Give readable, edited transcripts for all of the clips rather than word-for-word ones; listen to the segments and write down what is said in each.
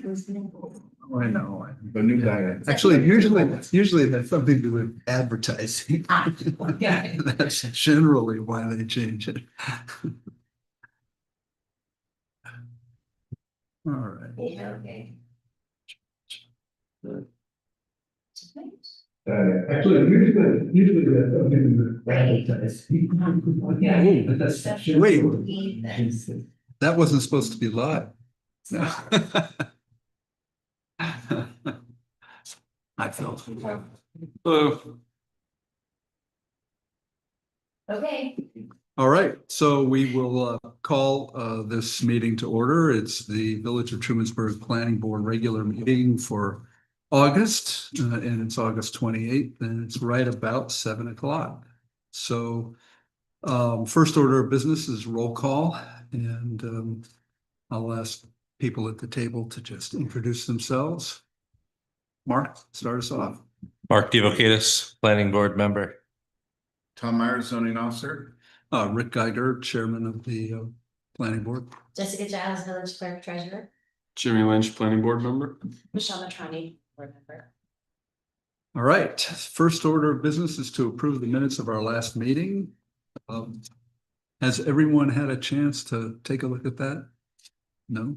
Oh, I know. The new guy. Actually, usually that's something to do with advertising. Okay. That's generally why they change it. All right. Okay. Actually, usually that's something to do with advertising. Yeah. But that's- Wait. That wasn't supposed to be live. No. I felt. Hello. Okay. All right, so we will call this meeting to order. It's the Village of Trumansburg Planning Board regular meeting for August, and it's August 28th, and it's right about 7 o'clock. So first order of business is roll call, and I'll ask people at the table to just introduce themselves. Mark, start us off. Mark Divokidis, planning board member. Tom Myers, zoning officer. Rick Geiger, chairman of the planning board. Jessica Giles, village clerk treasurer. Jimmy Lynch, planning board member. Michelle Matrani, board member. All right, first order of business is to approve the minutes of our last meeting. Has everyone had a chance to take a look at that? No?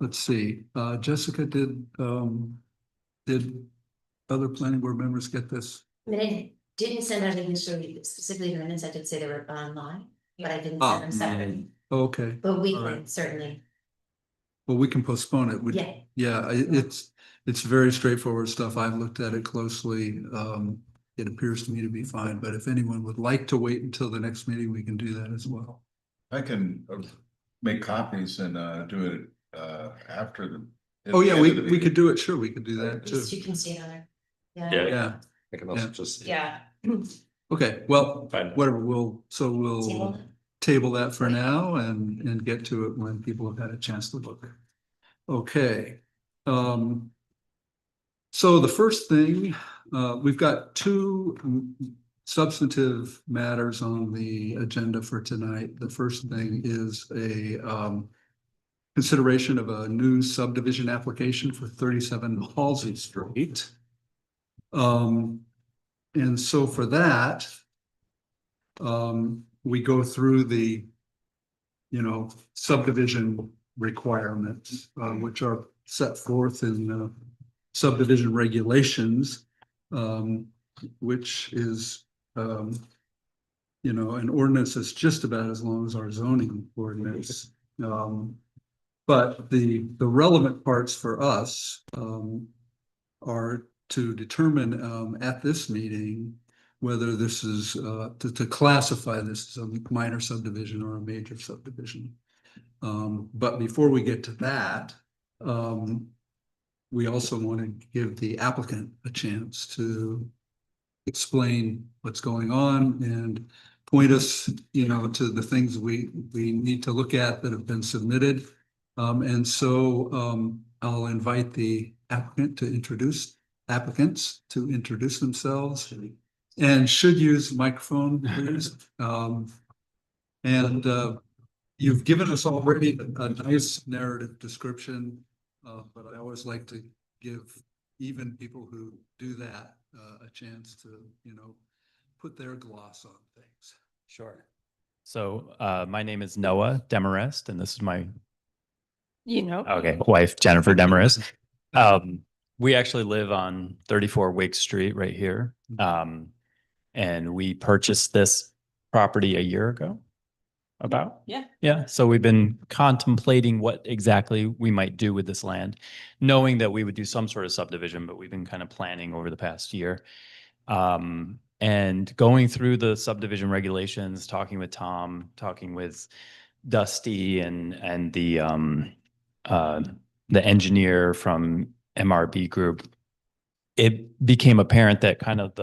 Let's see, Jessica, did other planning board members get this? I mean, I didn't send out any specifically minutes. I did say they were online, but I didn't Ah, send them separately. Okay, But we all can right. certainly, well, we can postpone it. yeah. Yeah, it's very straightforward stuff. I've looked at it closely. It appears to me to be fine, but if anyone would like to wait until the next meeting, we can do that as well. I can make copies and do it after the. Oh, yeah, we could do it. Sure, we could do that too. Just you can see it on there. Yeah. Yeah, I can also Yeah. just. Yeah. okay, well, Fine. whatever, we'll Table. table that for now and get to it when people have had a chance to look. Okay. So the first thing, we've got two substantive matters on the agenda for tonight. The first thing is a consideration of a new subdivision application for 37 Halsey Street. And so for that, we go through the, subdivision requirements, which are set forth in subdivision regulations, which is, an ordinance that's just about as long as our zoning ordinance. But the relevant parts for us are to determine at this meeting whether this is to classify this as a minor subdivision or a major subdivision. But before we get to that, we also want to give the applicant a chance to explain what's going on and point us, to the things we need to look at that have been submitted. And so I'll invite the applicants to introduce themselves and should use the microphone, please. And you've given us already a nice narrative description, but I always like to give even people who do that a chance to, put their gloss on things. Sure. So my name is Noah Demarest, and this is my wife, Jennifer Demarest. We actually live on 34 Wake Street right here. And we purchased this property a year ago. About? Yeah. Yeah. So we've been contemplating what exactly we might do with this land, knowing that we would do some sort of subdivision, but we've been kind of planning over the past year. And going through the subdivision regulations, talking with Tom, talking with Dusty and the engineer from MRB Group, it became apparent that kind of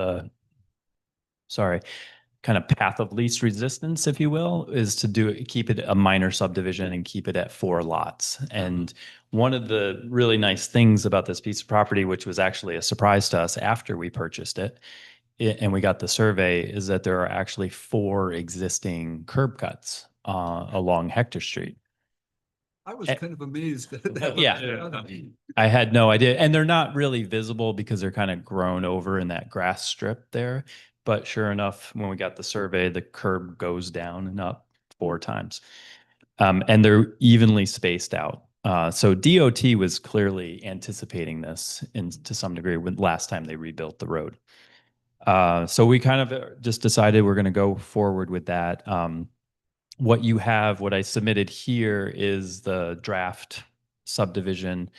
path of least resistance, if you will, is to keep it a minor subdivision and keep it at 4 lots. And one of the really nice things about this piece of property, which was actually a surprise to us after we purchased it, and we got the survey, is that there are actually 4 existing curb cuts along Hector Street. I was kind of amazed at that. Yeah. I had no idea. And they're not really visible because they're kind of grown over in that grass strip there. But sure enough, when we got the survey, the curb goes down and up 4 times. And they're evenly spaced out. So DOT was clearly anticipating this to some degree when last time they rebuilt the road. So we kind of just decided we're going to go forward with that. What I submitted here is the draft subdivision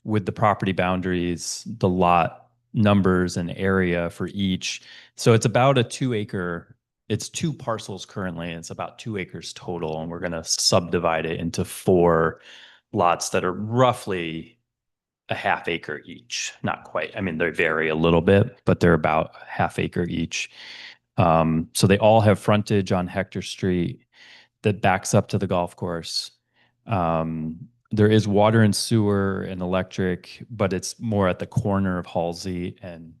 with the property boundaries, the lot numbers and area for each. So it's about a 2-acre, it's 2 parcels currently, and it's about 2 acres total. And we're going to subdivide it into 4 lots that are roughly a half acre each. Not quite. I mean, they vary a little bit, but they're about half acre each. So they all have frontage on Hector Street that backs up to the golf course. There is water and sewer and electric, but it's more at the corner of Halsey and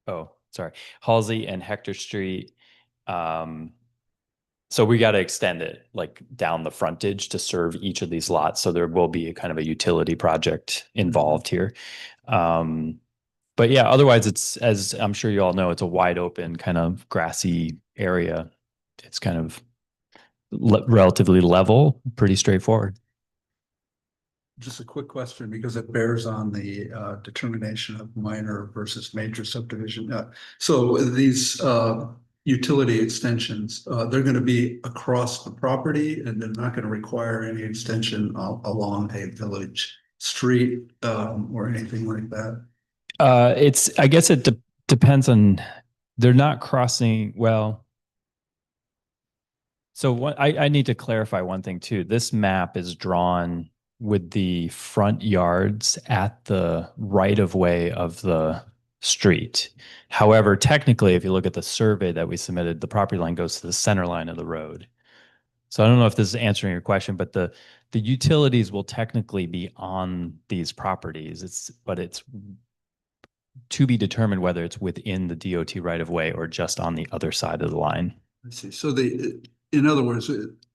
Hector Street. So we got to extend it like down the frontage to serve each of these lots. So there will be a kind of a utility project involved here. But yeah, otherwise it's, as I'm sure you all know, it's a wide open kind of grassy area. It's kind of relatively level, pretty straightforward. Just a quick question, because it bears on the determination of minor versus major subdivision. So these utility extensions, they're going to be across the property, and they're not going to require any extension along a village street or anything like that. I guess it depends on, they're not crossing, well. So I need to clarify one thing too. This map is drawn with the front yards at the right of way of the street. However, technically, if you look at the survey that we submitted, the property line goes to the center line of the road. So I don't know if this is answering your question, but the utilities will technically be on these properties. But it's to be determined whether it's within the DOT right of way or just on the other side of the line. I see. So in other words,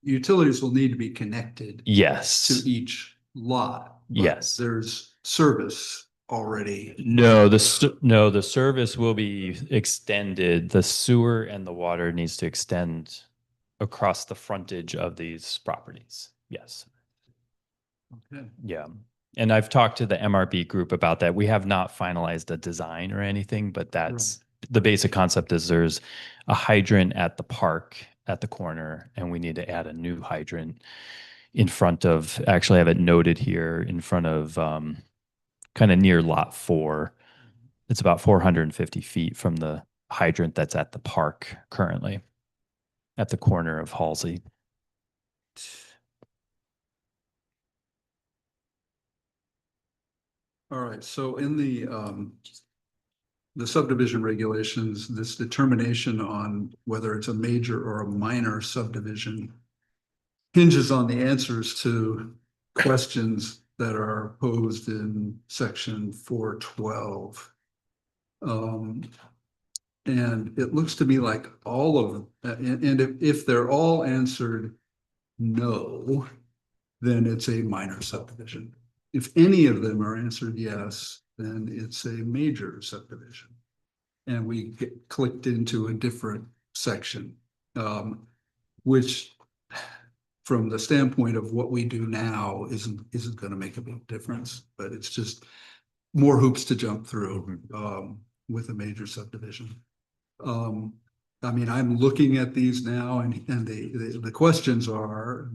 utilities will need to be connected Yes. to each lot. but Yes. There's service already. No, the service will be extended. The sewer and the water needs to extend across the frontage of these properties. Yes. Okay. Yeah. And I've talked to the MRB group about that. We have not finalized a design or anything, but that's the basic concept is there's a hydrant at the park at the corner, and we need to add a new hydrant in front of, actually I have it noted here in front of kind of near lot 4. It's about 450 feet from the hydrant that's at the park currently at the corner of Halsey. All right, so in the subdivision regulations, this determination on whether it's a major or a minor subdivision hinges on the answers to questions that are posed in section 412. And it looks to me like all of them, and if they're all answered no, then it's a minor subdivision. If any of them are answered yes, then it's a major subdivision. And we get clicked into a different section, which from the standpoint of what we do now isn't going to make a big difference, but it's just more hoops to jump through with a major subdivision. I mean, I'm looking at these now, and the questions are,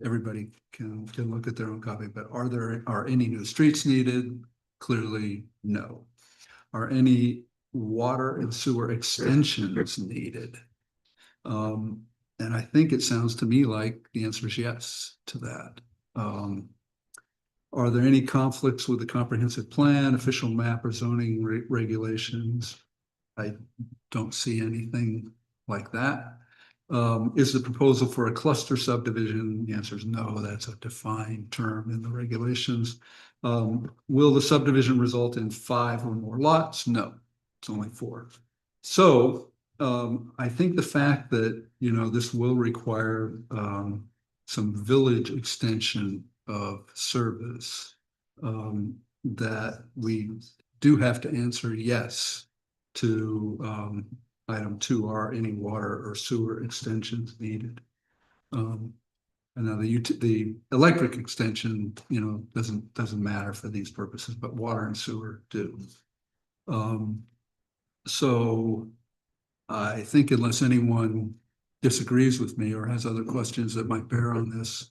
everybody can look at their own copy, but are any new streets needed? Clearly, no. Are any water and sewer extensions needed? And I think it sounds to me like the answer is yes to that. Are there any conflicts with the comprehensive plan, official map, or zoning regulations? I don't see anything like that. Is the proposal for a cluster subdivision? The answer is no, that's a defined term in the regulations. Will the subdivision result in 5 or more lots? No, it's only 4. So I think the fact that, this will require some village extension of service, that we do have to answer yes to, item 2, are any water or sewer extensions needed? And now the electric extension, doesn't matter for these purposes, but water and sewer do. So I think unless anyone disagrees with me or has other questions that might bear on this,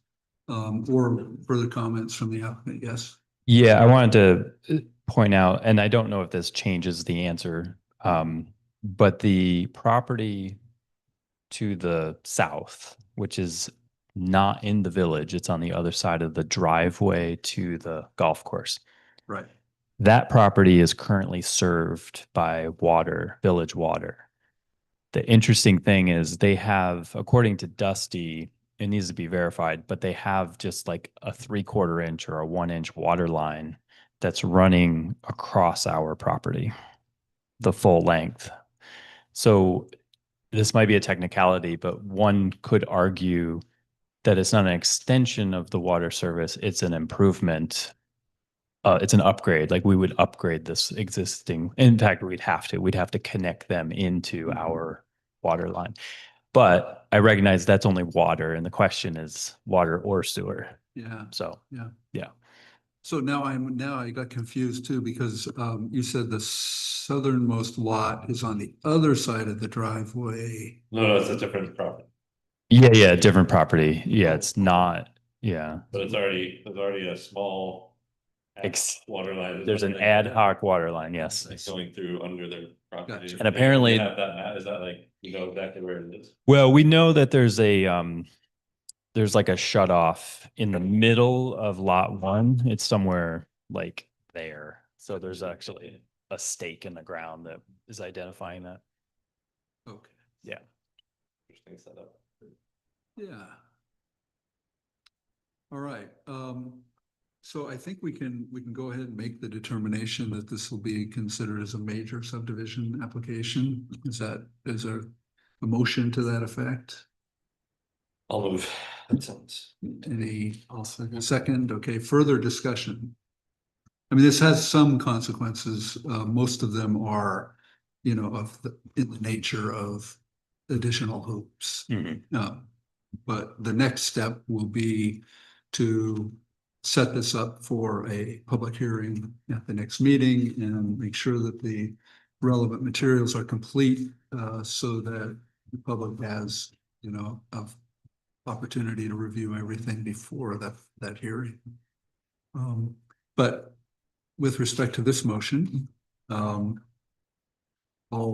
or further comments from the applicant, yes? Yeah, I wanted to point out, and I don't know if this changes the answer, but the property to the south, which is not in the village, it's on the other side of the driveway to the golf course. Right. That property is currently served by water, village water. The interesting thing is they have, according to Dusty, it needs to be verified, but they have just like a 3/4 inch or a 1 inch water line that's running across our property, the full length. So this might be a technicality, but one could argue that it's not an extension of the water service, it's an improvement. It's an upgrade. Like we would upgrade this existing. In fact, we'd have to connect them into our water line. But I recognize that's only water, and the question is water or sewer. Yeah. So So now I got confused too, because you said the southernmost lot is on the other side of the driveway. No, it's a different property, yeah, different property. Yeah, it's not. Yeah, but there's already a small water line. there's an ad hoc water line. Yes, Like going through under their property. Gotcha. And apparently- You have that, is that like, you know exactly where it is? well, we know that there's like a shut off in the middle of lot 1. It's somewhere like there. So there's actually a stake in the ground that is identifying that. Okay. Interesting setup. Yeah. All right, so I think we can go ahead and make the determination that this will be considered as a major subdivision application. Is there a motion to that effect? I'll move. That sounds. Any second? Okay, further discussion. I mean, this has some consequences. Most of them are, in the nature of additional hoops. But the next step will be to set this up for a public hearing at the next meeting and make sure that the relevant materials are complete, so that the public has, an opportunity to review everything before that hearing. But with respect to this motion, all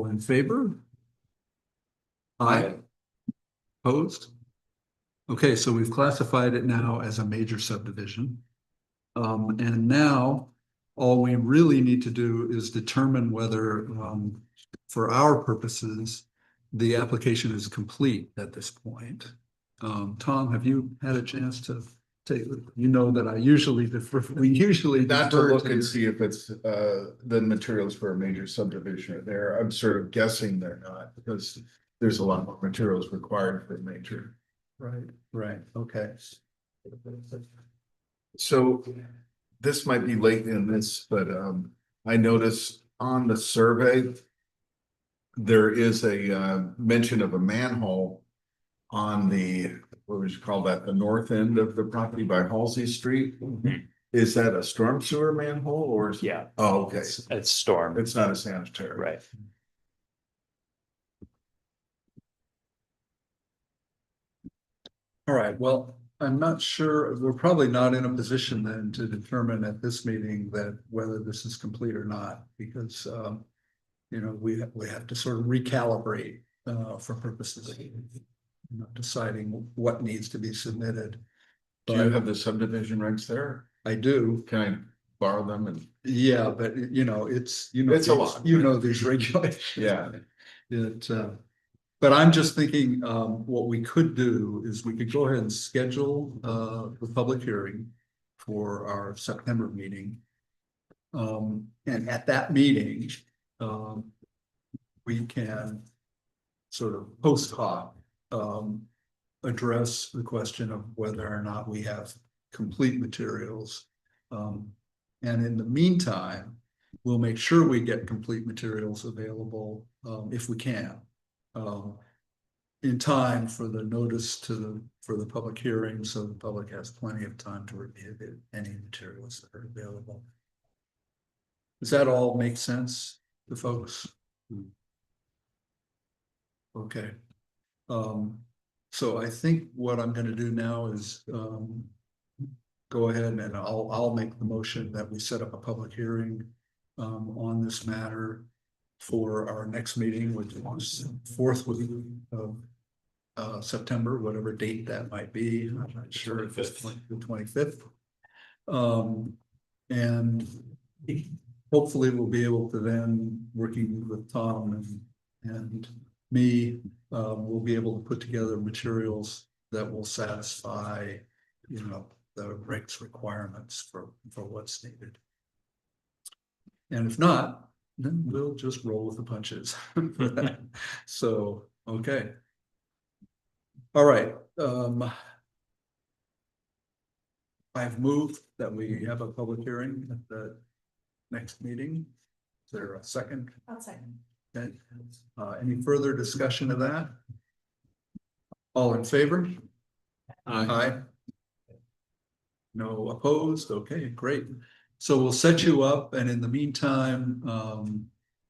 in favor? Aye. Opposed? Okay, so we've classified it now as a major subdivision. And now all we really need to do is determine whether, for our purposes, the application is complete at this point. Tom, have you had a chance to take, that we usually Not to defer look and you. see if it's the materials for a major subdivision are there. I'm sort of guessing they're not, because there's a lot more materials required for a major. Right, okay. So this might be late in this, but I noticed on the survey, there is a mention of a manhole on the, what would you call that, the north end of the property by Halsey Street. Is that a storm sewer manhole or? Yeah. Oh, okay. It's storm. It's not a sanitary. Right. All right, well, I'm not sure, we're probably not in a position then to determine at this meeting that whether this is complete or not, because we have to sort of recalibrate for purposes of deciding what needs to be submitted. Do you have the subdivision regs there? I do, Can I borrow them and? yeah, but it's It's a lot. These regulations. Yeah. But I'm just thinking, what we could do is we could go ahead and schedule the public hearing for our September meeting. And at that meeting, we can sort of post hoc address the question of whether or not we have complete materials. And in the meantime, we'll make sure we get complete materials available, if we can. In time for the notice for the public hearing, so the public has plenty of time to review any materials that are available. Does that all make sense to folks? Okay. So I think what I'm gonna do now is, go ahead and I'll make the motion that we set up a public hearing, on this matter for our next meeting, which is fourth week of, September, whatever date that might be. I'm not sure if it's the 25th. And hopefully we'll be able to then, working with Tom and me, we'll be able to put together materials that will satisfy, you know, the regs requirements for what's needed. And if not, then we'll just roll with the punches. So, okay. All right, I've moved that we have a public hearing at the next meeting. Is there a second? I'll second. Okay. Any further discussion of that? All in favor? Aye. No opposed? Okay, great. So we'll set you up, and in the meantime,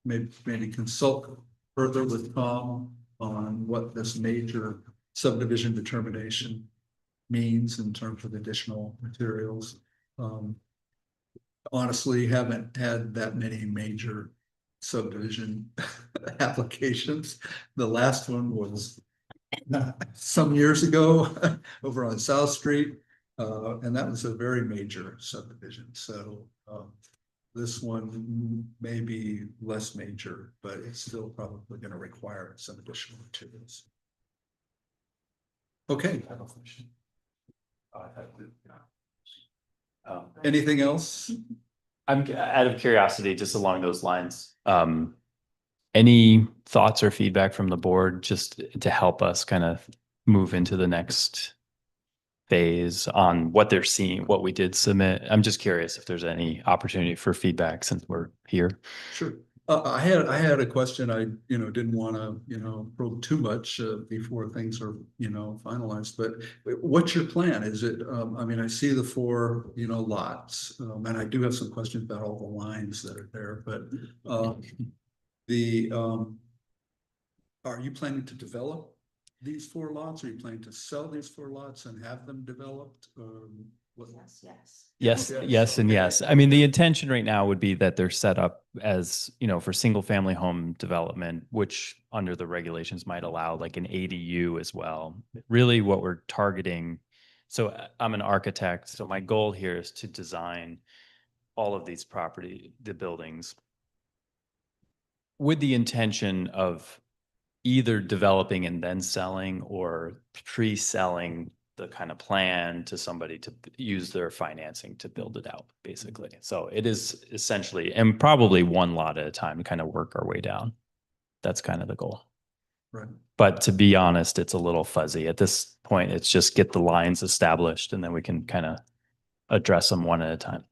maybe consult further with Tom on what this major subdivision determination means in terms of additional materials. Honestly, haven't had that many major subdivision applications. The last one was some years ago over on South Street. And that was a very major subdivision. So this one may be less major, but it's still probably going to require some additional materials. Okay. Anything else? I'm out of curiosity, just along those lines. Any thoughts or feedback from the board just to help us kind of move into the next phase on what they're seeing, what we did submit? I'm just curious if there's any opportunity for feedback since we're here. Sure. I had a question. I, didn't want to, probe too much before things are, finalized, but what's your plan? Is it, I see the 4, lots, and I do have some questions about all the lines that are there, but are you planning to develop these 4 lots? Are you planning to sell these 4 lots and have them developed? Yes. Yes, and yes. I mean, the intention right now would be that they're set up as, for single family home development, which under the regulations might allow like an ADU as well. Really what we're targeting. So I'm an architect. So my goal here is to design all of these the buildings with the intention of either developing and then selling or pre-selling the kind of plan to somebody to use their financing to build it out, basically. So it is essentially, and probably 1 lot at a time, to kind of work our way down. That's kind of the goal. Right. But to be honest, it's a little fuzzy. At this point, it's just get the lines established and then we can kind of address them one at a time.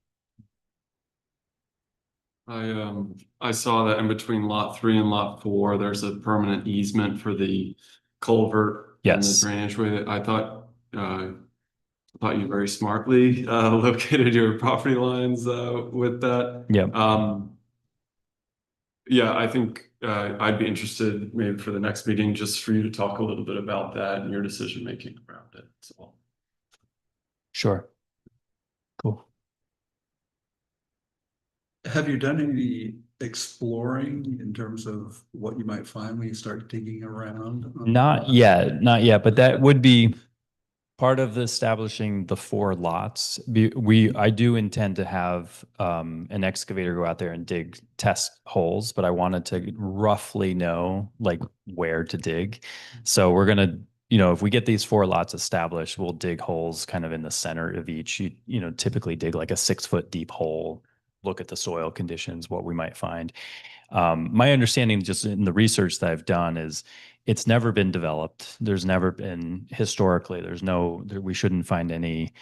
I saw that in between lot 3 and lot 4, there's a permanent easement for the culvert. Yes. And the drainage way. I thought you very smartly located your property lines with that. Yeah. Yeah, I think I'd be interested maybe for the next meeting just for you to talk a little bit about that and your decision making around it. So. Sure. Cool. Have you done any exploring in terms of what you might find when you start digging around? Not yet, but that would be part of establishing the 4 lots. I do intend to have an excavator go out there and dig test holes, but I wanted to roughly know like where to dig. So we're gonna, if we get these 4 lots established, we'll dig holes kind of in the center of each. You typically dig like a 6-foot deep hole. Look at the soil conditions, what we might find. My understanding just in the research that I've done is It's never been developed. There's never been historically, we shouldn't find any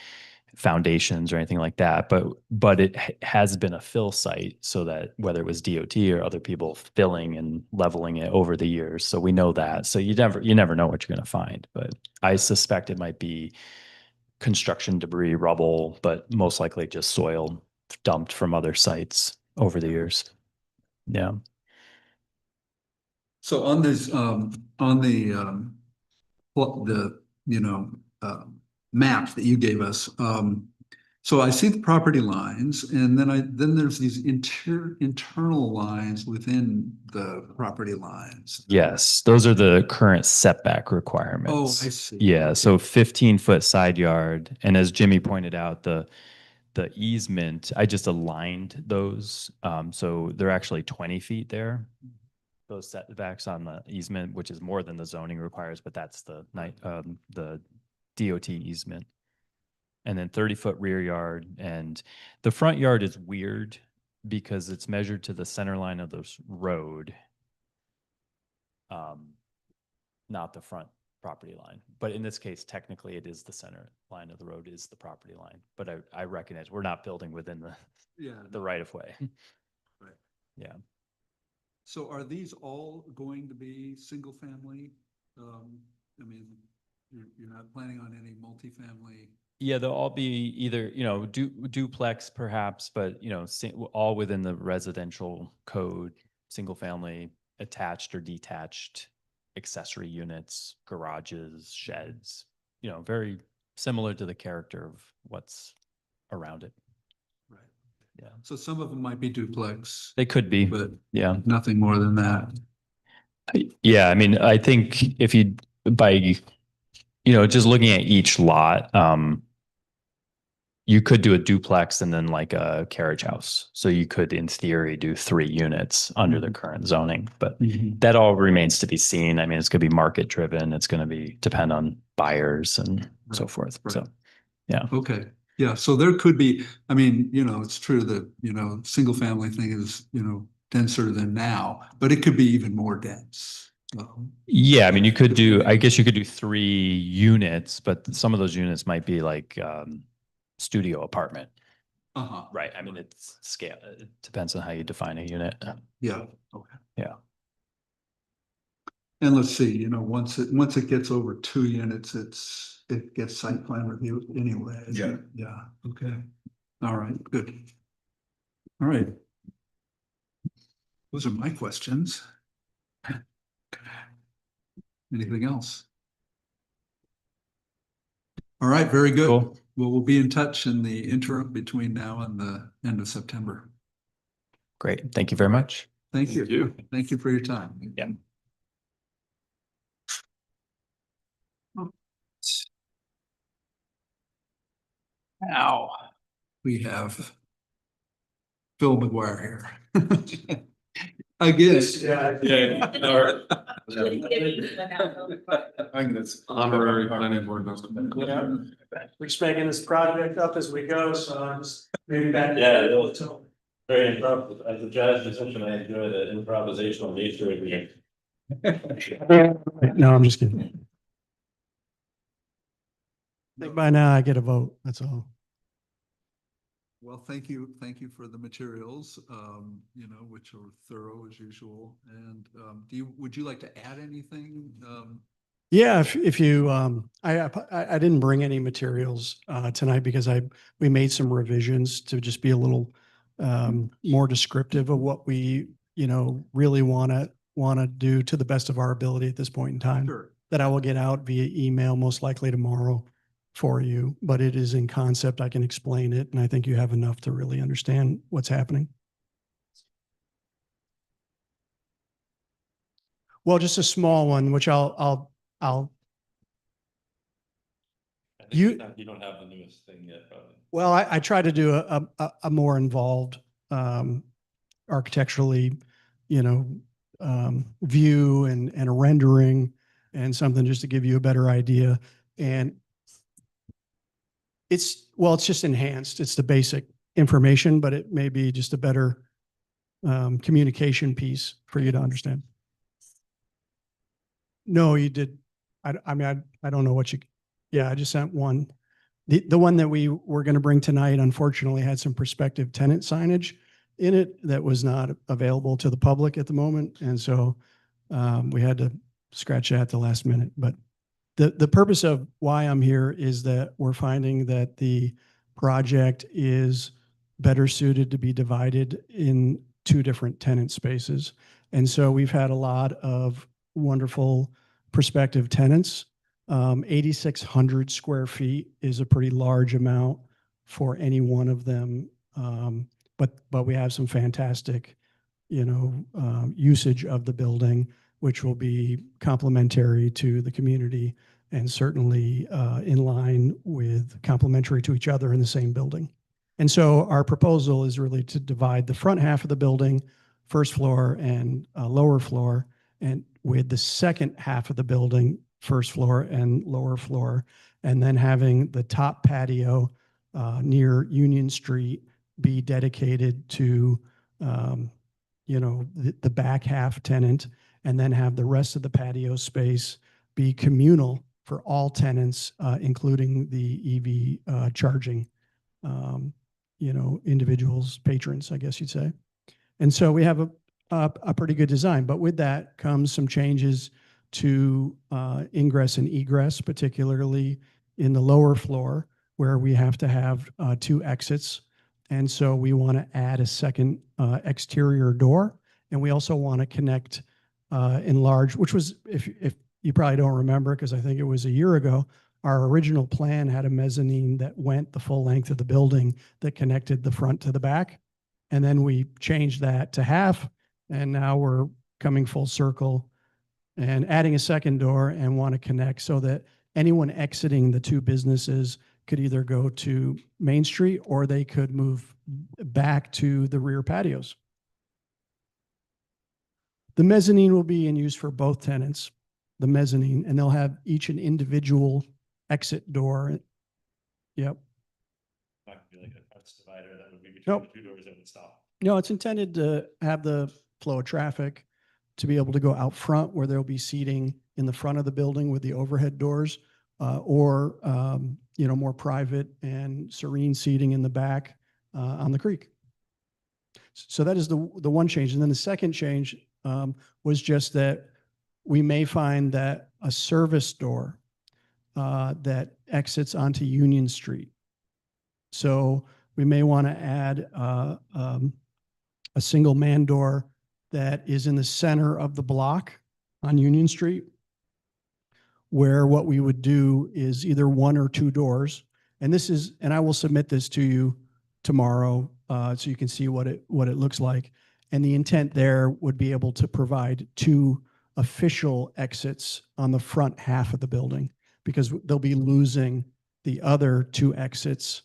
foundations or anything like that, but it has been a fill site, so that whether it was DOT or other people filling and leveling it over the years. So we know that. So you never know what you're going to find, but I suspect it might be construction debris, rubble, but most likely just soil dumped from other sites over the years. Yeah. So on this, on the, map that you gave us, so I see the property lines, and then there's these internal lines within the property lines. Yes, those are the current setback Oh, requirements. I see. Yeah, so 15-foot side yard, and as Jimmy pointed out, the easement, I just aligned those, so they're actually 20 feet there. Those setbacks on the easement, which is more than the zoning requires, but that's the DOT easement. And then 30-foot rear yard, and the front yard is weird because it's measured to the center line of the road, not the front property line. But in this case, technically, it is the center line of the road is the property line. But I recognize we're not building within the right of way. Right. Yeah. So are these all going to be single family? I mean, you're not planning on any multifamily? Yeah, they'll all be either, duplex perhaps, but, all within the residential code, single family, attached or detached accessory units, garages, sheds, very similar to the character of what's around it. Right. Yeah. So some of them might be duplex, They could be, but yeah. nothing more than that. Yeah, I mean, I think if you, by, just looking at each lot, you could do a duplex and then like a carriage house. So you could, in theory, do 3 units under the current zoning, but that all remains to be seen. I mean, it's going to be market driven. It's going to depend on buyers and so forth. Right. So, yeah. Okay, yeah, so there could be, I mean, it's true that, single family thing is, denser than now, but it could be even more dense. Yeah, I mean, I guess you could do 3 units, but some of those units might be like studio apartment. Uh-huh. Right. I mean, it's scale. It depends on how you define a unit. Yeah, okay. Yeah. And let's see, once it gets over 2 units, it gets site plan review anyway. Yeah. Yeah, okay. All right, good. All right. Those are my questions. Anything else? All right, very good. Cool. Well, we'll be in touch in the interim between now and the end of September. Great. Thank you very much. Thank you. Thank you. Thank you for your time. Yeah. Now, we have Phil McGuire here. Again. Honorary planning board member. We're just making this project up as we go, so I'm just maybe back. Yeah, it was very improv, as a jazz musician, I enjoy the improvisational nature of it. No, I'm just kidding. I think by now I get a vote, that's all. Well, thank you for the materials, which are thorough as usual. And would you like to add anything? Yeah, if you, I didn't bring any materials tonight because we made some revisions to just be a little more descriptive of what we, really want to do to the best of our ability at this point in time. Sure. That I will get out via email, most likely tomorrow for you, but it is in concept. I can explain it, and I think you have enough to really understand what's happening. Well, just a small one, which I'll You don't have the newest thing yet, probably. well, I try to do a more involved architecturally, view and a rendering and something just to give you a better idea. And it's just enhanced. It's the basic information, but it may be just a better communication piece for you to understand. No, you did. I mean, I don't know what you, yeah, I just sent one. The one that we were going to bring tonight unfortunately had some prospective tenant signage in it that was not available to the public at the moment. And so we had to scratch that at the last minute. But the purpose of why I'm here is that we're finding that the project is better suited to be divided in two different tenant spaces. And so we've had a lot of wonderful prospective tenants. 8,600 square feet is a pretty large amount for any one of them. But we have some fantastic, usage of the building, which will be complementary to the community and certainly in line with complementary to each other in the same building. And so our proposal is really to divide the front half of the building, first floor and lower floor, and with the second half of the building, first floor and lower floor, and then having the top patio near Union Street be dedicated to, the back half tenant, and then have the rest of the patio space be communal for all tenants, including the EV charging, individuals, patrons, I guess you'd say. And so we have a pretty good design, but with that comes some changes to ingress and egress, particularly in the lower floor where we have to have two exits. And so we want to add a second exterior door. And we also want to connect enlarge, which was, if you probably don't remember, because I think it was a year ago, our original plan had a mezzanine that went the full length of the building that connected the front to the back. And then we changed that to half. And now we're coming full circle and adding a second door and want to connect so that anyone exiting the two businesses could either go to Main Street or they could move back to the rear patios. The mezzanine will be in use for both tenants, the mezzanine, and they'll have each an individual exit door. Yep. Not gonna be like a fence divider that would be between Nope. the two doors that would stop. No, it's intended to have the flow of traffic to be able to go out front where there'll be seating in the front of the building with the overhead doors, or more private and serene seating in the back on the creek. So that is the one change. And then the second change was just that we may find that a service door that exits onto Union Street. So we may want to add a single man door that is in the center of the block on Union Street, where what we would do is either one or two doors. And I will submit this to you tomorrow so you can see what it looks like. And the intent there would be able to provide two official exits on the front half of the building, because they'll be losing the other two exits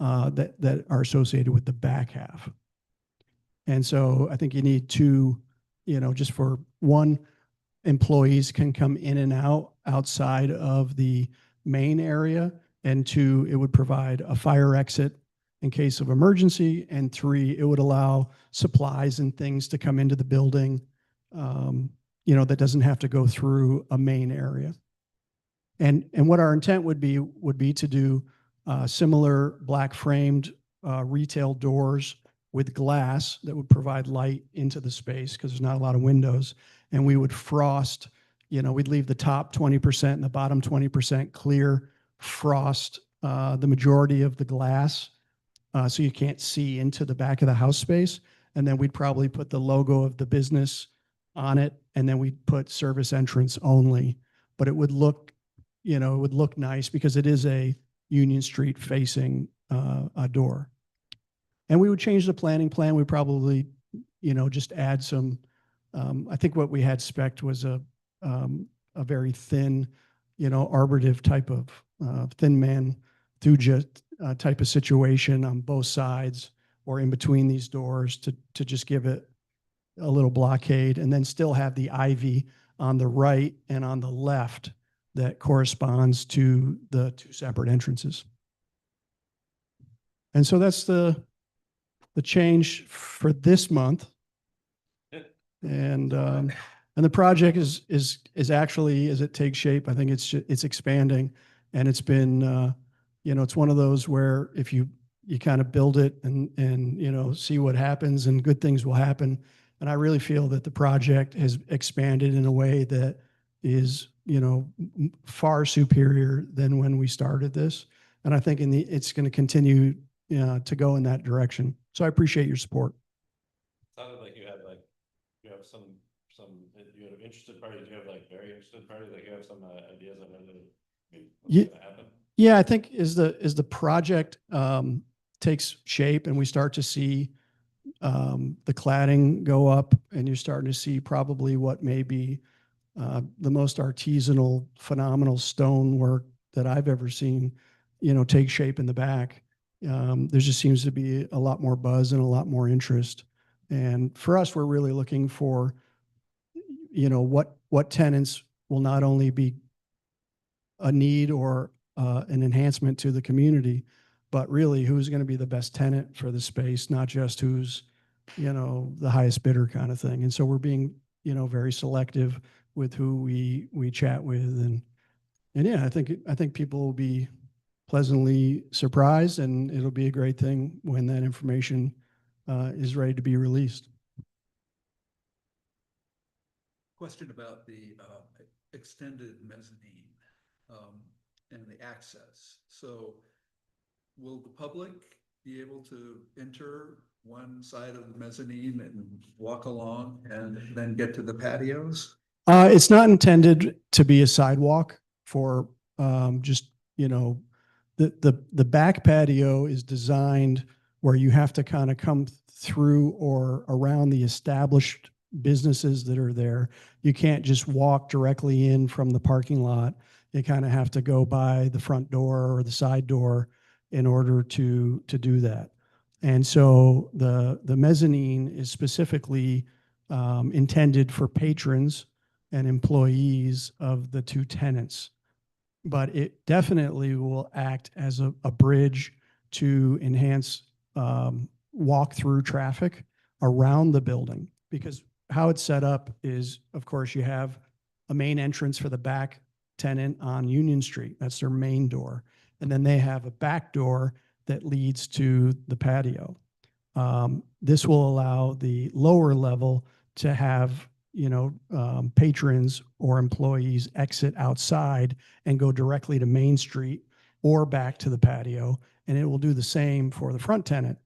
that are associated with the back half. And so I think you need two, just for one, employees can come in and out outside of the main area. And two, it would provide a fire exit in case of emergency. And three, it would allow supplies and things to come into the building, that doesn't have to go through a main area. And what our intent would be to do similar black framed retail doors with glass that would provide light into the space because there's not a lot of windows. And we would frost, we'd leave the top 20% and the bottom 20% clear, frost the majority of the glass so you can't see into the back of the house space. And then we'd probably put the logo of the business on it, and then we'd put service entrance only. But it would look, nice because it is a Union Street facing a door. And we would change the planning plan. We probably, just add some, I think what we had spec'd was a very thin, arburative type of thin man thuja type of situation on both sides or in between these doors to just give it a little blockade, and then still have the ivy on the right and on the left that corresponds to the two separate entrances. And so that's the change for this month. And And the project is actually, as it takes shape, I think it's expanding, and it's been, it's one of those where if you kind of build it and see what happens, and good things will happen. And I really feel that the project has expanded in a way that is, far superior than when we started this. And I think it's going to continue, to go in that direction. So I appreciate your support. Sounded like you have some, you have interested parties, you have very interested parties, you have some ideas on what's gonna happen. Yeah, I think as the project takes shape and we start to see the cladding go up, and you're starting to see probably what may be the most artisanal, phenomenal stonework that I've ever seen, take shape in the back. There just seems to be a lot more buzz and a lot more interest. And for us, we're really looking for, what tenants will not only be a need or an enhancement to the community, but really who's going to be the best tenant for the space, not just who's, the highest bidder kind of thing. And so we're being, very selective with who we chat with. And yeah, I think people will be pleasantly surprised, and it'll be a great thing when that information is ready to be released. Question about the extended mezzanine and the access. So will the public be able to enter one side of the mezzanine and walk along and then get to the patios? It's not intended to be a sidewalk for just, the back patio is designed where you have to kind of come through or around the established businesses that are there. You can't just walk directly in from the parking lot. You kind of have to go by the front door or the side door in order to do that. And so the mezzanine is specifically intended for patrons and employees of the two tenants. But it definitely will act as a bridge to enhance walk-through traffic around the building. Because how it's set up is, of course, you have a main entrance for the back tenant on Union Street. That's their main door. And then they have a back door that leads to the patio. This will allow the lower level to have, patrons or employees exit outside and go directly to Main Street or back to the patio. And it will do the same for the front tenant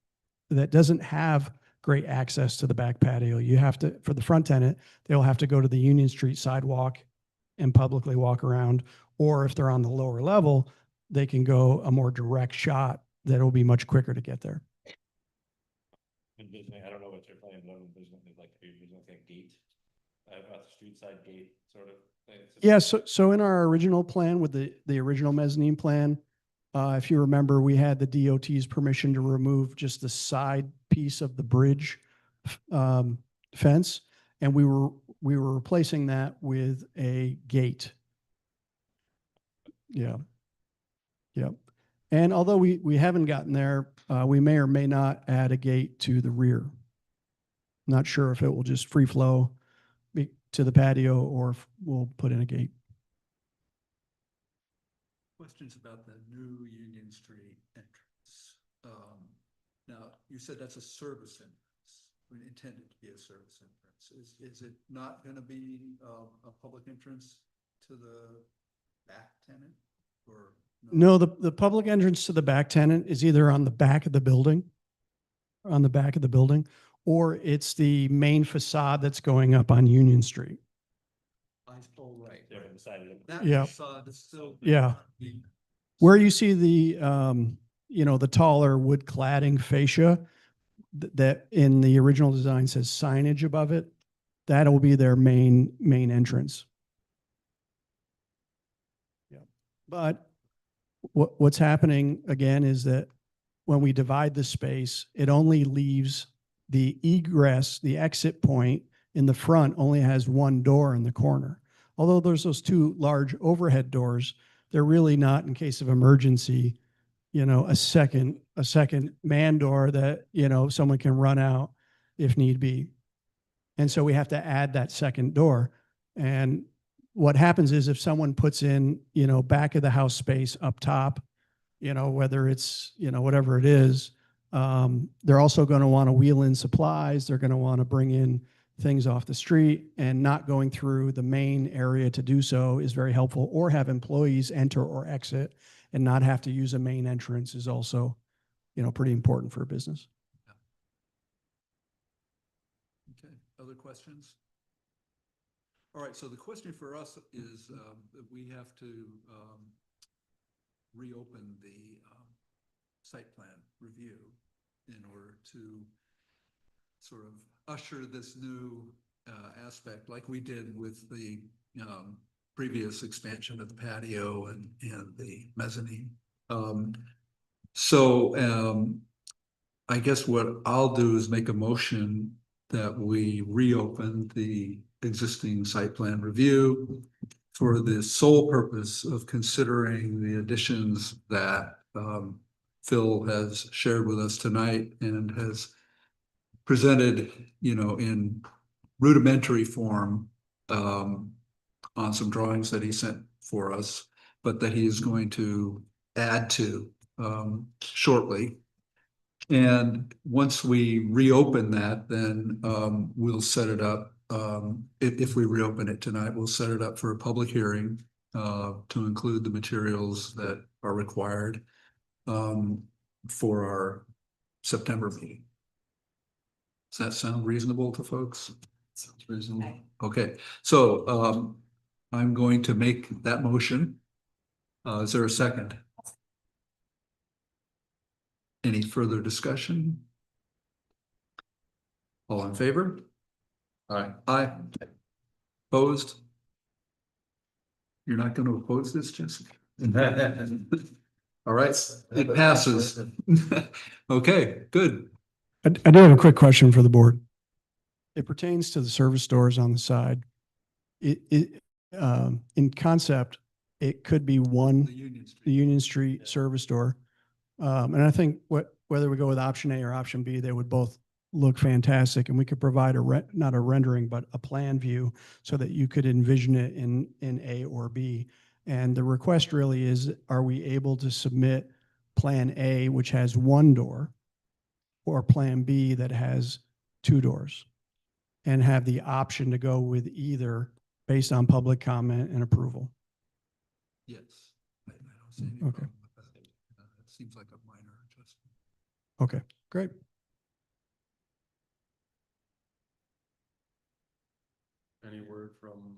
that doesn't have great access to the back patio. You have to, for the front tenant, they'll have to go to the Union Street sidewalk and publicly walk around. Or if they're on the lower level, they can go a more direct shot that will be much quicker to get there. I don't know what your plans are. There's nothing like a gate, a street side gate sort of thing. Yeah. So in our original plan with the original mezzanine plan, if you remember, we had the DOT's permission to remove just the side piece of the bridge fence, and we were replacing that with a gate. Yeah. Yep. And although we haven't gotten there, we may or may not add a gate to the rear. Not sure if it will just free flow to the patio or if we'll put in a gate. Questions about the new Union Street entrance. Now, you said that's a service entrance, intended to be a service entrance. Is it not going to be a public entrance to the back tenant, or? No, the public entrance to the back tenant is either on the back of the building, or it's the main facade that's going up on Union Street. Oh, right. They're on the side of it. That Yeah. facade is still. Yeah. Where you see the, the taller wood cladding fascia that in the original design says signage above it, that'll be their main entrance. Yeah. But what's happening again is that when we divide the space, it only leaves the egress, the exit point in the front only has one door in the corner. Although there's those two large overhead doors, they're really not, in case of emergency, a second man door that, someone can run out if need be. And so we have to add that second door. And what happens is if someone puts in, back of the house space up top, whether it's, whatever it is, they're also going to want to wheel in supplies. They're going to want to bring in things off the street, and not going through the main area to do so is very helpful, or have employees enter or exit and not have to use a main entrance is also, pretty important for a business. Okay, other questions? All right, so the question for us is that we have to reopen the site plan review in order to sort of usher this new aspect like we did with the previous expansion of the patio and the mezzanine. I guess what I'll do is make a motion that we reopen the existing site plan review for the sole purpose of considering the additions that Phil has shared with us tonight and has presented, in rudimentary form on some drawings that he sent for us, but that he is going to add to shortly. And once we reopen that, then we'll set it up. If we reopen it tonight, we'll set it up for a public hearing to include the materials that are required for our September meeting. Does that sound reasonable to folks? Sounds reasonable. Okay, so I'm going to make that motion. Is there a second? Any further discussion? All in favor? Aye. Aye. Opposed? You're not going to oppose this, Jessica? All right, it passes. Okay, good. I do have a quick question for the board. It pertains to the service doors on the side. In concept, it could be one, the Union Street service door. And I think whether we go with option A or option B, they would both look fantastic, and we could provide not a rendering, but a plan view so that you could envision it in A or B. And the request really is, are we able to submit plan A, which has one door, or plan B that has two doors, and have the option to go with either based on public comment and approval? Yes. I don't see any Okay. problem with that. It seems like a minor adjustment. Okay, great. Any word from?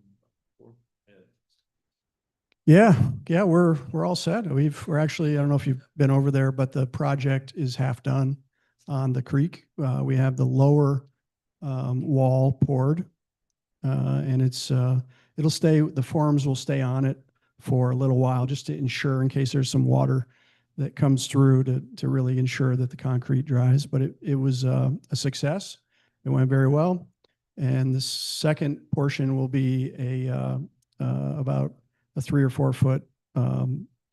Yeah, we're all set. We're actually, I don't know if you've been over there, but the project is half done on the creek. We have the lower wall poured, and it'll stay. The forms will stay on it for a little while, just to ensure, in case there's some water that comes through, to really ensure that the concrete dries. But it was a success. It went very well. And the second portion will be about a 3 or 4 foot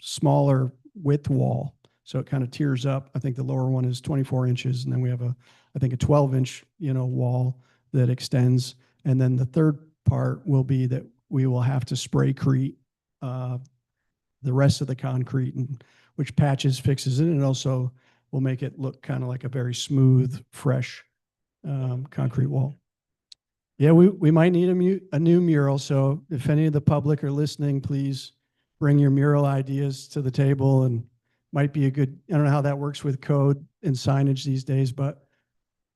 smaller width wall. So it kind of tiers up. I think the lower one is 24 inches. And then we have I think a 12-inch, wall that extends. And then the third part will be that we will have to spray-crete the rest of the concrete, which patches, fixes it, and also will make it look kind of like a very smooth, fresh concrete wall. Yeah, we might need a new mural. So if any of the public are listening, please bring your mural ideas to the table, and might be I don't know how that works with code and signage these days, but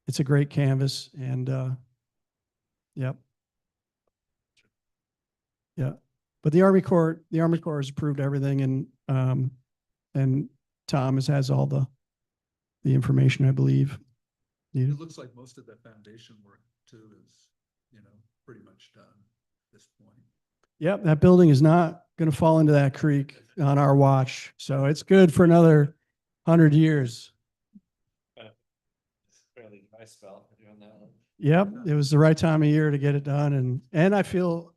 it's a great canvas. And yep. Yeah. But the Army Corps has approved everything, and Tom has all the information, I believe, needed. It looks like most of the foundation work too is, pretty much done at this point. Yep, that building is not going to fall into that creek on our watch. So it's good for another 100 years. Fairly dry spell doing that one. Yep, it was the right time of year to get it done. And I feel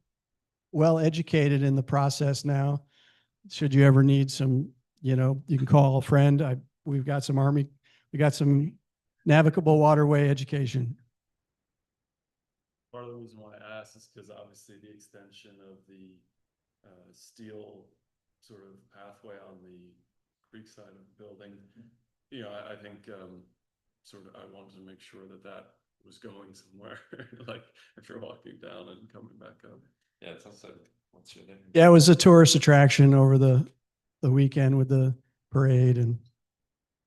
well educated in the process now. Should you ever need some, you can call a friend. We got some navigable waterway education. Part of the reason why I asked is because obviously the extension of the steel sort of pathway on the creek side of the building, you know, I think sort of I wanted to make sure that that was going somewhere, like if you're walking down and coming back up. Yeah, it sounds like, what's your name? Yeah, it was a tourist attraction over the weekend with the parade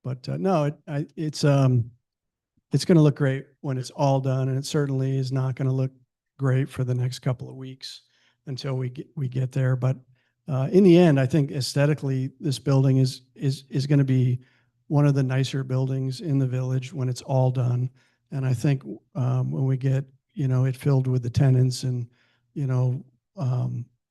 but no, it's going to look great when it's all done, and it certainly is not going to look great for the next couple of weeks until we get there. But in the end, I think aesthetically, this building is going to be one of the nicer buildings in the village when it's all done. And I think when we get, you know, it filled with the tenants and, you know,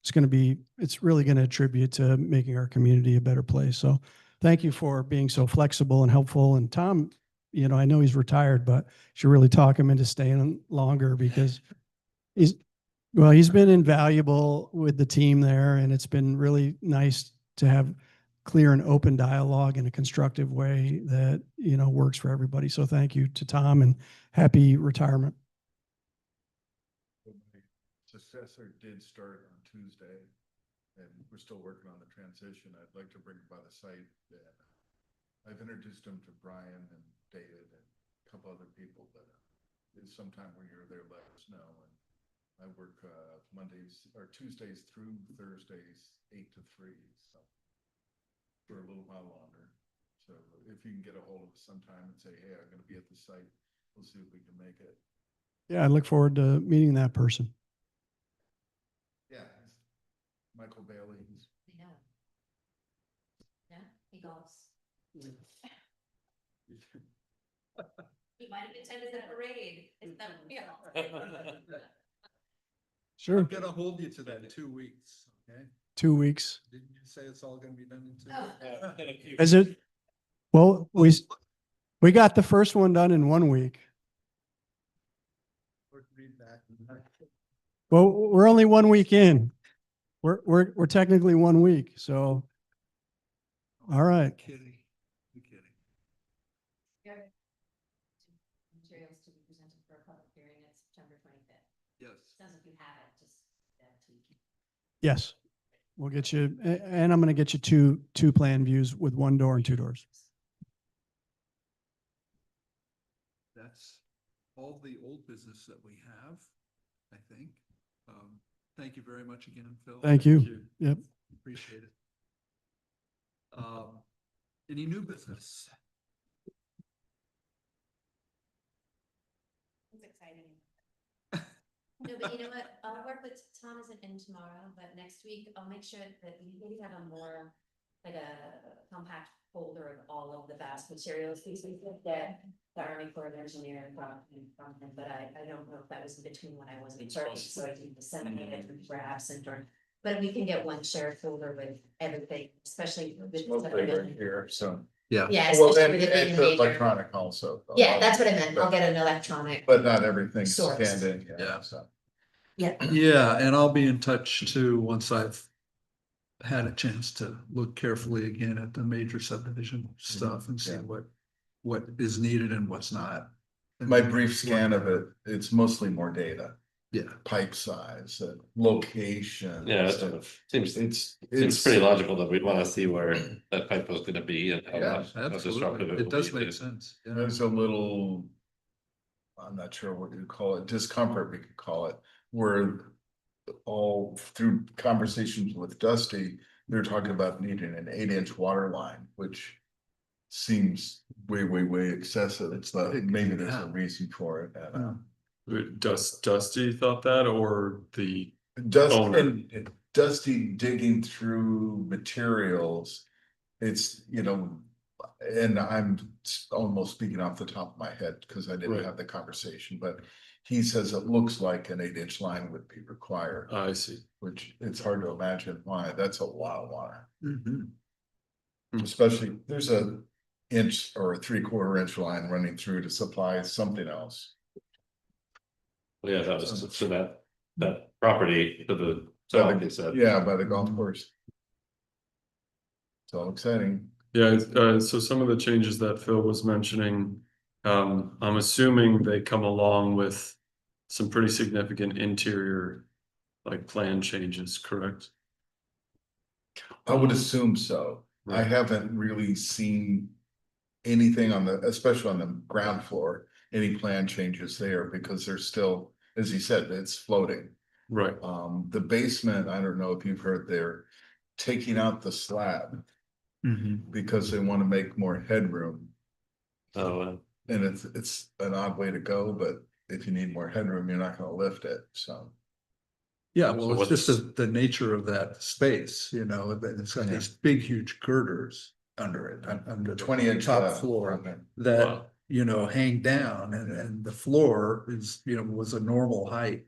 it's really going to attribute to making our community a better place. So thank you for being so flexible and helpful. And Tom, you know, I know he's retired, but you should really talk him into staying longer because he's been invaluable with the team there. And it's been really nice to have clear and open dialogue in a constructive way that, you know, works for everybody. So thank you to Tom and happy retirement. My successor did start on Tuesday, and we're still working on the transition. I'd like to bring him by the site. I've introduced him to Brian and David and a couple other people, but sometime when you're there, let us know. And I work Mondays or Tuesdays through Thursdays, 8 to 3, so for a little while longer. So if you can get a hold of us sometime and say, hey, I'm going to be at the site, we'll see if we can make it. Yeah, I look forward to meeting that person. Yeah, Michael Bailey. I know. Yeah, he golfs. He might have attended the parade. It's not, yeah. Sure. I'm gonna hold you to that 2 weeks, okay? 2 weeks. Didn't you say it's all gonna be done in 2 Oh. weeks? Is it? Well, we got the first one done in 1 week. Read that. Well, we're only 1 week in. We're technically 1 week. So, all right. Kidding. You're kidding. Materials to be presented for a public hearing at September 25th. Yes. Sounds like you have it, just tweak. Yes, we'll get you, and I'm going to get you two plan views with 1 door and 2 doors. That's all the old business that we have, I think. Thank you very much again, Phil. Thank you. Yep. Appreciate it. Any new business? It's exciting. No, but you know what? I'll work with, Tom isn't in tomorrow, but next week I'll make sure that we maybe have a more, like a compact folder of all of the vast materials. These we did get the Army Corps of Engineers from him, but I don't know if that was in between when I wasn't sure, so I didn't disseminate it when you were absent or. But we can get one shared folder with everything, especially with. It's mostly right here, so. Yeah. Yeah, Well, especially then with it being it's a major. electronic also. Yeah, that's what I meant. I'll get an electronic. But not everything's Source. scanned in. Yeah. So. Yeah. Yeah, and I'll be in touch too, once I've had a chance to look carefully again at the major subdivision stuff and see Yeah. what is needed and what's not. My brief scan of it, it's mostly more data, Yeah, pipe size, location. Yeah, it seems It's pretty logical that we'd wanna see where that pipe was gonna be and how yeah, how disruptive absolutely. it It will does be make to- sense. Yeah. There's a little, I'm not sure what you call it, discomfort we could call it, where all through conversations with Dusty, they're talking about needing an 8-inch water line, which seems way excessive. It's like, maybe there's a reason for it. And, Dusty thought that, or the Dusty digging through materials, it's, you know, and I'm almost speaking off the top of my head because I didn't Right. have the conversation, but he says it looks like an 8-inch line would be required, I see. which it's hard to imagine why. That's a lot of water. Mhm. Especially there's a inch or a 3/4 inch line running through to supply something else. Well, yeah, that was to that property to the south, they said. Yeah, by the golf course. It's all exciting. Yeah, so some of the changes that Phil was mentioning, I'm assuming they come along with some pretty significant interior like plan changes, correct? I would assume so. I Right. haven't really seen anything on the, especially on the ground floor, any plan changes there because they're still, as you said, it's floating. Right, The basement, I don't know if you've heard, they're taking out the slab because they want to make more headroom. Oh, And it's an odd way to go, but if you need more headroom, you're not gonna lift it, so. Yeah, So well, it's just what's- the nature of that space, you know, that it's got these big, huge girders under it, under the 20-inch top floor Wow. that, you know, hang down and the floor is, you know, was a normal height.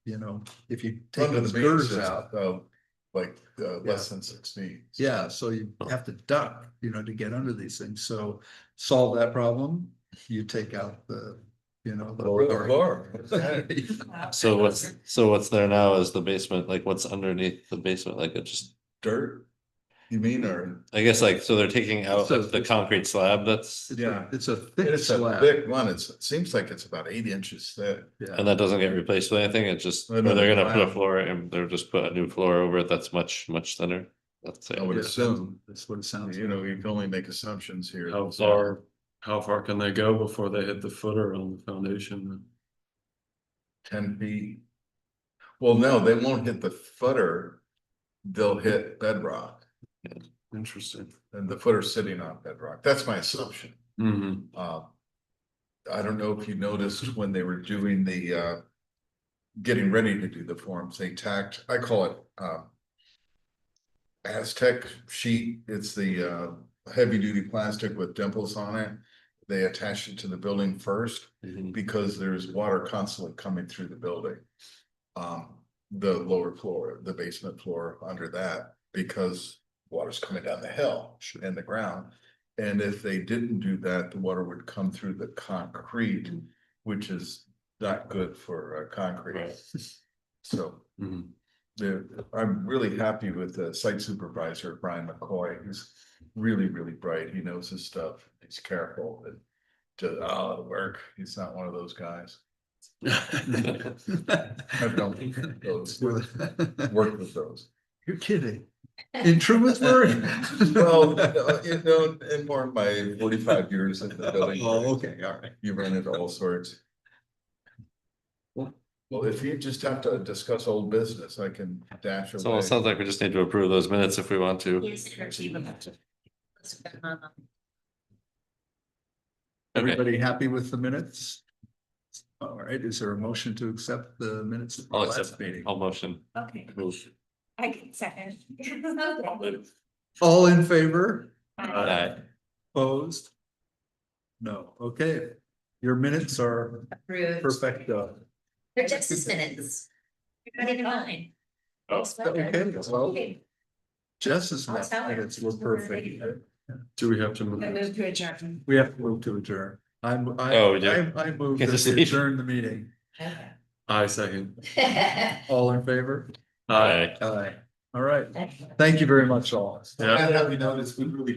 You know, if you take Under those the beams, girders it's out, like less than 6 feet. yeah, so you have to duck, you know, to get under these things. So solve that problem, you take out the, you know. Lower the floor. so what's there now is the basement, like what's underneath the basement, like it's just, Dirt, you mean, or? I guess like, so they're taking out So- the concrete slab that's, Yeah. It's a thick It's a slab. thick one, it seems like it's about 8 inches thick. Yeah. and that doesn't get replaced with anything, it's just, or Another they're gonna put a slab. floor and they're just put a new floor over it that's much thinner. That's it. I would Yeah, assume, That's what it sounds you like. know, you can only make assumptions here. how far can they go before they hit the footer on the foundation? 10 feet. Well, no, they won't hit the footer. They'll hit bedrock, Interesting. and the footer's sitting on bedrock. That's my assumption. Mm-hmm. I don't know if you noticed when they were doing the getting ready to do the forms, they tacked, I call it Aztec sheet. It's the heavy duty plastic with dimples on it. They attach it to the building first because there's water constantly coming through the building. The lower floor, the basement floor under that, because water's coming down the hill and the ground. And if they didn't do that, the water would come through the concrete, which is not good for concrete. Right. So Mhm. I'm really happy with the site supervisor, Brian McCoy. He's really, really bright. He knows his stuff. He's careful and does all the work. He's not one of those guys. I don't those, work with those. You're kidding. In Trumansburg? Well, you know, in more of my 45 years in the building. Oh, okay, all right. You run into all sorts. Well, if you just have to discuss old business, I can dash So away. it sounds like we just need to approve those minutes if we want to. Yes, Okay. Everybody happy with the minutes? All right, is there a motion to accept the minutes? of the I'll last accept, meeting? I'll motion. Okay, Move. I can second. Okay. All in favor? Aye. Opposed? No, okay. Your minutes are Approved. perfecto. They're Texas minutes. You're not even mine. Oh, Okay, well, Okay. Jess's I'll tell her. minutes were perfect. Do we have to I move? move to adjourn. We have to move to adjourn. I Oh, we do? I move Can't that just we leave. adjourn the meeting. I second. All in favor? Aye. Aye. All right. Thank you very much, all. Yeah. And have you noticed, we really